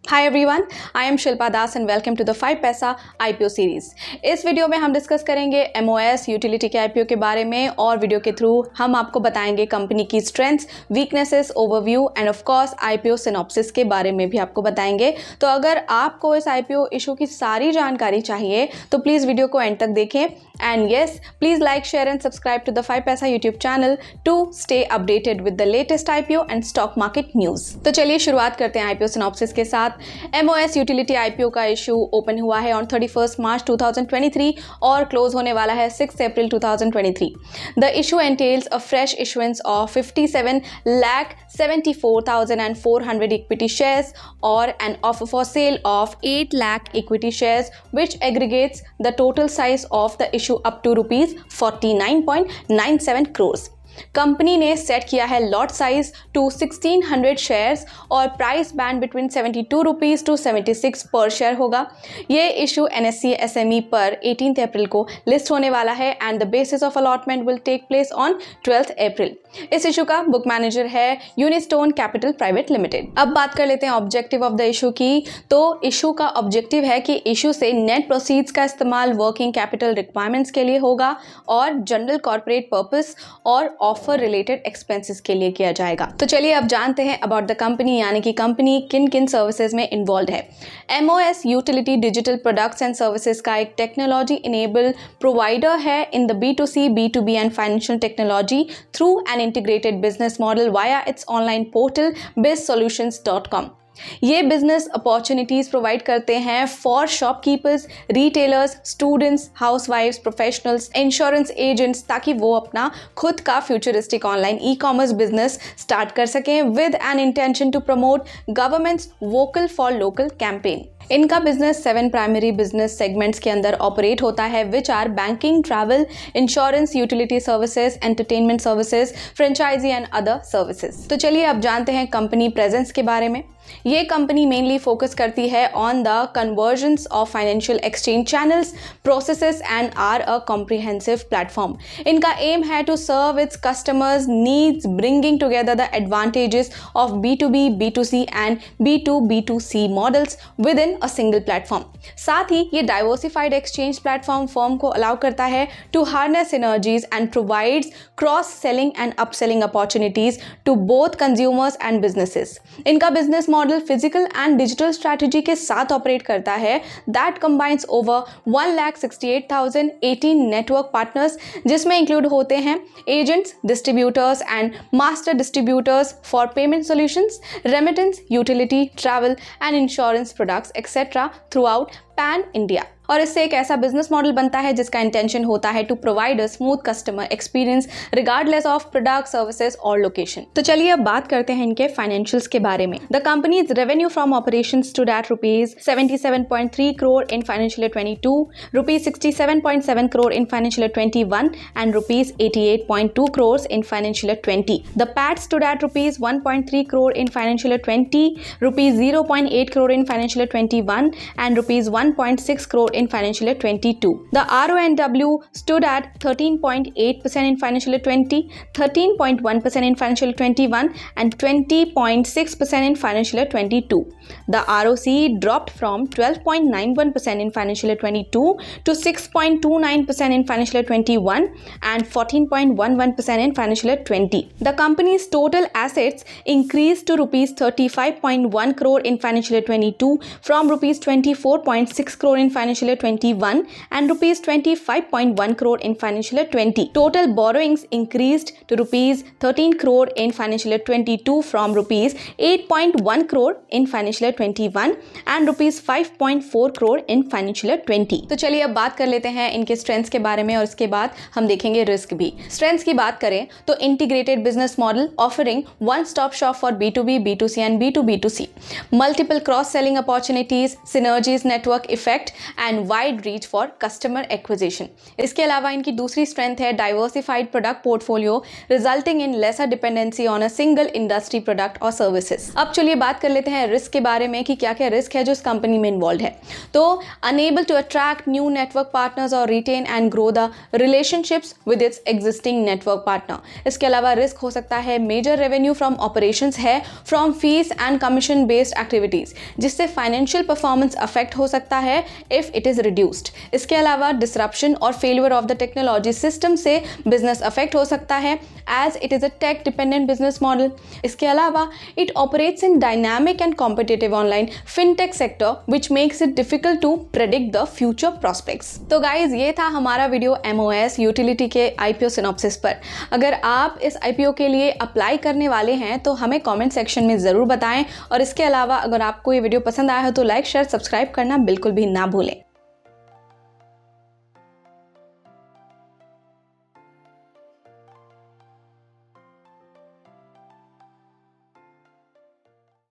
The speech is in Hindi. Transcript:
Hi everyone, I am Shilpa Das and welcome to the 5 Paisa IPO series. इस वीडियो में हम डिस्कस करेंगे एमओएस यूटिलिटी के आईपीओ के बारे में और वीडियो के थ्रू हम आपको बताएंगे कंपनी की strengths, weaknesses, overview end of course IPO synopsis के बारे में भी आपको बताएंगे। तो अगर आपको इस आईपीओ इशू की सारी जानकारी चाहिए तो प्लीज़ वीडियो को एंड तक देखें and yes, please like, share and subscribe to the 5 Paisa YouTube channel to stay updated with the latest IPO and stock market news. तो चलिए शुरुआत करते हैं आईपीओ सिनॉप्सिस के साथ। एमओएस यूटिलिटी आईपीओ का इशू ओपन हुआ है ऑन 31 मार्च 2023 और क्लोज होने वाला है 6 April 2023। The issue entails a fresh issuance of 57,74,400 equity shares और an offer for sale of 8 lakh equity shares which aggregates the total size of the issue up to rupees 49.97 crores। Company ने सेट किया है लॉट साइज टू 1600 शेयर्स और price band between 72 rupees to 76 per share होगा। ये इशू एनएससी एसएमई पर 18 अप्रैल को लिस्ट होने वाला है and the basis of allotment will take place on 12 April. इस इशू का बुक मैनेजर है यूनिस्टोन कैपिटल प्राइवेट लिमिटेड। अब बात कर लेते हैं ऑब्जेक्टिव ऑफ द इशू की। तो इशू का ऑब्जेक्टिव है कि इशू से नेट प्रोसीड्स का इस्तेमाल वर्किंग कैपिटल रिक्वायरमेंट्स के लिए होगा और जनरल कॉर्पोरेट पर्पस और ऑफर रिलेटेड एक्सपेंसेस के लिए किया जाएगा। तो चलिए अब जानते हैं अबाउट द कंपनी, यानी कि कंपनी किन किन सर्विसेज में इन्वॉल्व है। MOS utility digital products and services का एक टेक्नोलॉजी इनेबल प्रोवाइडर है in the B2C, B2B and financial technology through an integrated business model via its online portal bizsolutions.com। ये बिजनेस अपॉर्चुनिटीज़ प्रोवाइड करते हैं फॉर शॉपकीपर्स, रिटेलर्स, स्टूडेंट्स, हाउसवाइफ्स, प्रोफेशनल्स, इंश्योरेंस एजेंट्स, ताकि वो अपना खुद का futuristic online e commerce business start कर सकें with an intention to promote government's vocal for local campaign. इनका बिजनेस 7 प्राइमरी बिजनेस सेगमेंट्स के अंदर ऑपरेट होता है which are banking, travel, insurance, utility services, entertainment services, franchisee and other services. तो चलिए अब जानते हैं कंपनी प्रेजेंस के बारे में। ये कंपनी मेनली फोकस करती है on the convergence of financial exchange channels, processes and are a comprehensive platform. इनका एम है to serve its customers needs bringing together the advantages of B2B, B2C and B2B2C models with in a single platform. साथ ही ये डाइवर्सिफाइड एक्सचेंज प्लेटफॉर्म फर्म को अलाउ करता है to harness synergies and provides cross selling and upselling opportunities to both consumers and businesses. इनका business model physical and digital strategy के साथ ऑपरेट करता है that combines over 1,68,018 network partners, जिसमें इंक्लूड होते हैं agents, distributors and master distributors for payment solutions, remittance, utility, travel and insurance products etcetera through out pan India. और इससे एक ऐसा बिजनेस मॉडल बनता है जिसका इंटेंशन होता है to provide a smooth customer experience regardless of product, services और लोकेशन। तो चलिए अब बात करते हैं इनके फाइनेंशियल्स के बारे में। The company's revenue from operations stood at rupees 77.3 crore in financial year 22, rupees 67.7 crore in financial year 21 and rupees 88.2 crore in financial year 20। The PAT stood at rupees 1.3 crore in financial year 20, rupees 0.8 crore in financial year 21 and rupees 1.6 crore in financial year 22. The RONW stood at 13.8% in financial year 20, 13.1% in financial year 21 and 20.6% in financial year 22. The ROCE dropped from 12.91% in financial year 22 to 6.29% in financial year 21 and 14.11% in financial year 20. The company's total assets increased to rupees 35.1 crore in financial year 22 from rupees 24.6 crore in financial year 21 and rupees 25.1 crore in financial year 20. Total borrowings increased to rupees 13 crore in financial year 22 from rupees 8.1 crore in financial year 21 and rupees 5.4 crore in financial year 20. तो चलिए अब बात कर लेते हैं इनके स्ट्रेंथ्स के बारे में और इसके बाद हम देखेंगे रिस्क भी। स्ट्रेंथ्स की बात करें तो integrated business model offering one stop shop for B2B, B2C and B2B2C, multiple cross selling opportunities, synergies, network effect and and wide reach for customer acquisition. इसके अलावा इनकी दूसरी स्ट्रेंथ है diversified product portfolio resulting in laser dependency on a single industry product और सर्विसेज। अब चलिए बात कर लेते हैं रिस्क के बारे में कि क्या क्या रिस्क है जो इस कंपनी में इन्वॉल्व है। तो enable to attract new network partners और retain and grow the relationships with its existing network partner. इसके अलावा रिस्क हो सकता है मेजर रेवेन्यू फ्रॉम ऑपरेशंस है from fees and commission based activities, जिससे फाइनेंशियल परफॉर्मेंस अफेक्ट हो सकता है इफ इट इज रिड्यूस्ड। इसके अलावा डिसरप्शन और failure of the technology system से बिजनेस अफेक्ट हो सकता है as it is a tech dependent business model. इसके अलावा it operates in dynamic and competitive online fintech sector which makes it difficult to predict the future prospects. तो गाइज ये था हमारा वीडियो MOS यूटिलिटी के IPO सिनॉप्सिस पर। अगर आप इस IPO के लिए अप्लाई करने वाले हैं तो हमें कमेंट सेक्शन में ज़रूर बताएं, और इसके अलावा अगर आपको ये वीडियो पसंद आया हो तो लाइक शेयर सब्सक्राइब करना बिल्कुल भी ना भूलें।